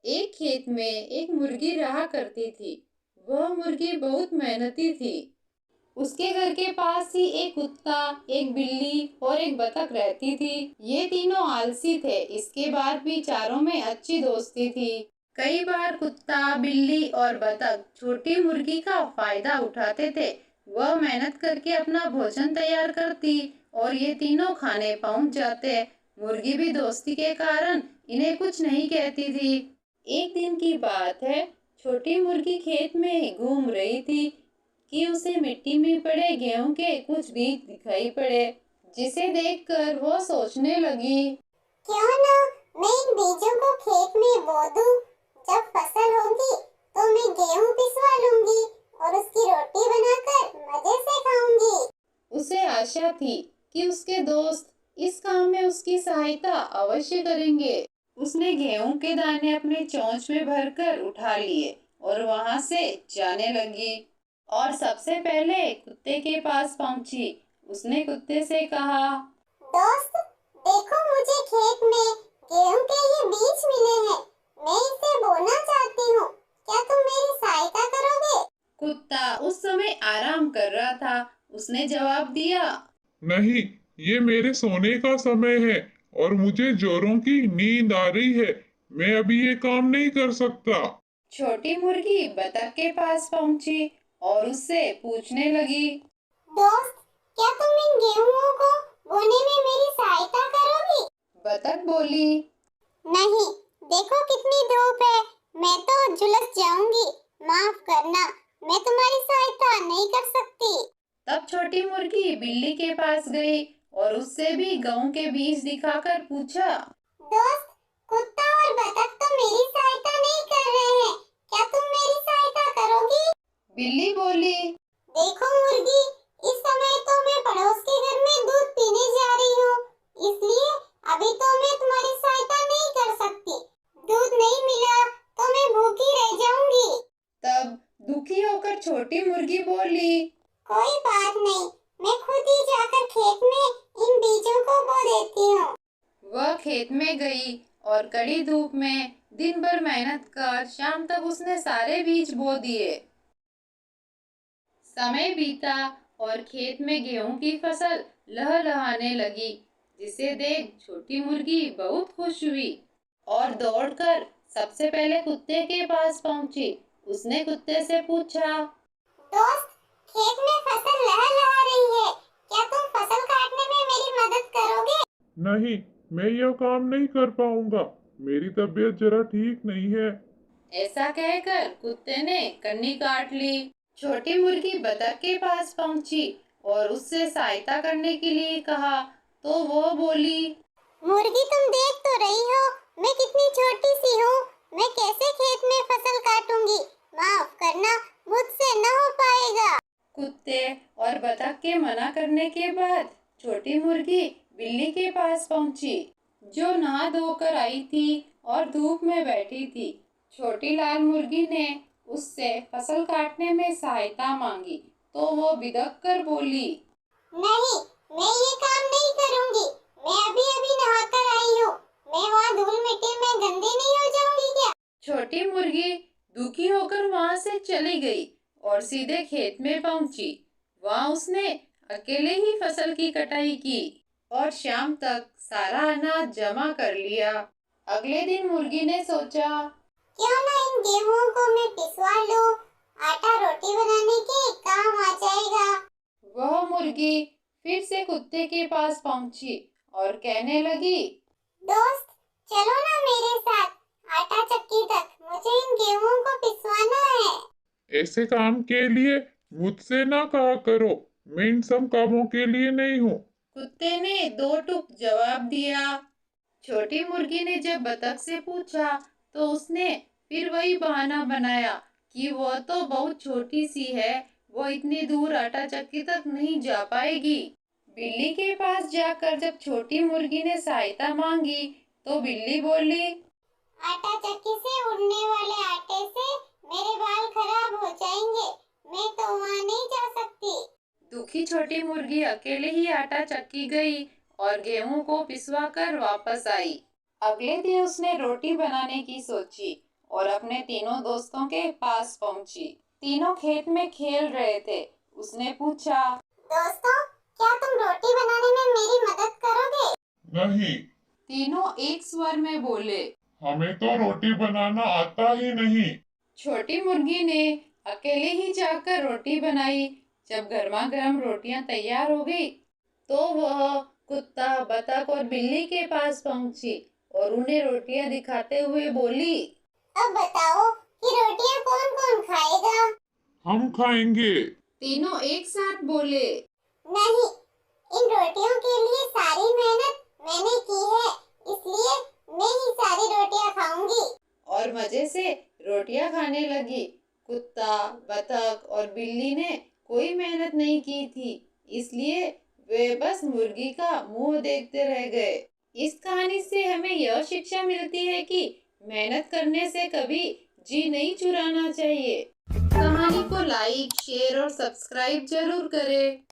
एक खेत में एक मुर्गी रहा करती थी। वह मुर्गी बहुत मेहनती थी। उसके घर के पास ही एक कुत्ता, एक बिल्ली और एक बतख रहती थी। ये तीनों आलसी थे, इसके बाद भी चारों में अच्छी दोस्ती थी। कई बार कुत्ता, बिल्ली और बतख छोटी मुर्गी का फायदा उठाते थे। वह मेहनत करके अपना भोजन तैयार करती और ये तीनों खाने पहुंच जाते। मुर्गी भी दोस्ती के कारण इन्हें कुछ नहीं कहती थी। एक दिन की बात है, छोटी मुर्गी खेत में घूम रही थी कि उसे मिट्टी में पड़े गेहूं के कुछ बीज दिखाई पड़े, जिसे देखकर वो सोचने लगी। क्यों ना मैं इन बीजों को खेत में बो दूं। जब फसल होगी तो मैं गेहूं पिसवा लूंगी और उसकी रोटी बनाकर मजे से खाऊंगी। उसे आशा थी कि उसके दोस्त इस काम में उसकी सहायता अवश्य करेंगे। उसने गेहूं के दाने अपने चोंच में भरकर उठा लिए और वहां से जाने लगी और सबसे पहले कुत्ते के पास पहुंची। उसने कुत्ते से कहा, दोस्त, देखो मुझे खेत में गेहूं के ये बीज मिले हैं। मैं इसे बोना चाहती हूँ। क्या तुम मेरी सहायता करोगे? कुत्ता उस समय आराम कर रहा था। उसने जवाब दिया, नहीं, ये मेरे सोने का समय है और मुझे जोरों की नींद आ रही है। मैं अभी ये काम नहीं कर सकता। छोटी मुर्गी बतख के पास पहुंची और उससे पूछने लगी। दोस्त, क्या तुम इन गेहूं को बोने में मेरी सहायता करोगी? बतख बोली, नहीं, देखो कितनी धूप है। मैं तो झुलस जाऊंगी। माफ करना, मैं तुम्हारी सहायता नहीं कर सकती। तब छोटी मुर्गी बिल्ली के पास गई और उससे भी गेहूं के बीज दिखाकर पूछा। दोस्त, कुत्ता और बतख तो मेरी सहायता नहीं कर रहे हैं। क्या तुम मेरी सहायता करोगी? बिल्ली बोली, देखो मुर्गी, इस समय तो मैं पड़ोस के घर में दूध पीने जा रही हूँ, इसलिए अभी तो मैं तुम्हारी सहायता नहीं कर सकती। दूध नहीं मिला तो मैं भूखी रह जाऊंगी। तब दुखी होकर छोटी मुर्गी बोली, कोई बात नहीं, मैं खुद ही जाकर खेत में इन बीजों को बो देती हूँ। वह खेत में गई और कड़ी धूप में दिन भर मेहनत कर शाम तक उसने सारे बीज बो दिए। समय बीता और खेत में गेहूं की फसल लहलहाने लगी, जिसे देख छोटी मुर्गी बहुत खुश हुई और दौड़कर सबसे पहले कुत्ते के पास पहुंची। उसने कुत्ते से पूछा, दोस्त, खेत में फसल लहलहा रही है। क्या तुम फसल काटने में मेरी मदद करोगे? नहीं, मैं यह काम नहीं कर पाऊंगा। मेरी तबीयत जरा ठीक नहीं है। ऐसा कहकर कुत्ते ने कन्नी काट ली। छोटी मुर्गी बतख के पास पहुंची और उससे सहायता करने के लिए कहा, तो वो बोली, मुर्गी, तुम देख तो रही हो मैं कितनी छोटी सी हूँ। मैं कैसे खेत में फसल काटूंगी? माफ करना, मुझसे न हो पाएगा। कुत्ते और बतख के मना करने के बाद छोटी मुर्गी बिल्ली के पास पहुंची, जो नहा धोकर आई थी और धूप में बैठी थी। छोटी लाल मुर्गी ने उससे फसल काटने में सहायता मांगी, तो वो बिदक कर बोली, नहीं, मैं ये काम नहीं करूंगी। मैं अभी अभी नहाकर आई हूँ। मैं वहाँ धूल मिट्टी में गंदी नहीं हो जाऊंगी क्या? छोटी मुर्गी दुखी होकर वहां से चली गई और सीधे खेत में पहुंची। वहां उसने अकेले ही फसल की कटाई की और शाम तक सारा अनाज जमा कर लिया। अगले दिन मुर्गी ने सोचा, क्यों ना इन गेहूं को मैं पिसवा लूं। आटा रोटी बनाने के काम आ जाएगा। वह मुर्गी फिर से कुत्ते के पास पहुंची और कहने लगी, दोस्त, चलो ना मेरे साथ आटा चक्की तक। मुझे इन गेहूं को पिसवाना है। ऐसे काम के लिए मुझसे ना कहा करो। मैं इन सब कामों के लिए नहीं हूँ। कुत्ते ने दो टूक जवाब दिया। छोटी मुर्गी ने जब बतख से पूछा, तो उसने फिर वही बहाना बनाया कि वो तो बहुत छोटी सी है, वो इतनी दूर आटा चक्की तक नहीं जा पाएगी। बिल्ली के पास जाकर जब छोटी मुर्गी ने सहायता मांगी, तो बिल्ली बोली, आटा चक्की से उड़ने वाले आटे से मेरे बाल खराब हो जाएंगे। मैं तो वहाँ नहीं जा सकती। दुखी छोटी मुर्गी अकेले ही आटा चक्की गई और गेहूं को पिसवा कर वापस आई। अगले दिन उसने रोटी बनाने की सोची और अपने तीनों दोस्तों के पास पहुंची। तीनों खेत में खेल रहे थे। उसने पूछा, दोस्तों, क्या तुम रोटी बनाने में मेरी मदद करोगे? नहीं, तीनों एक स्वर में बोले। हमें तो रोटी बनाना आता ही नहीं। छोटी मुर्गी ने अकेले ही जाकर रोटी बनाई। जब गर्मा गर्म रोटियां तैयार हो गई तो वह कुत्ता, बतख और बिल्ली के पास पहुंची और उन्हें रोटियां दिखाते हुए बोली, अब बताओ कि रोटियां कौन कौन खाएगा? हम खाएंगे। तीनों एक साथ बोले। नहीं, इन रोटियों के लिए सारी मेहनत मैंने की है, इसलिए मैं ही सारी रोटियां खाऊंगी। और मजे से रोटियां खाने लगी। कुत्ता, बतख और बिल्ली ने कोई मेहनत नहीं की थी, इसलिए वे बस मुर्गी का मुंह देखते रह गए। इस कहानी से हमें यह शिक्षा मिलती है कि मेहनत करने से कभी जी नहीं चुराना चाहिए। कहानी को लाइक, शेयर और सब्सक्राइब जरूर करें।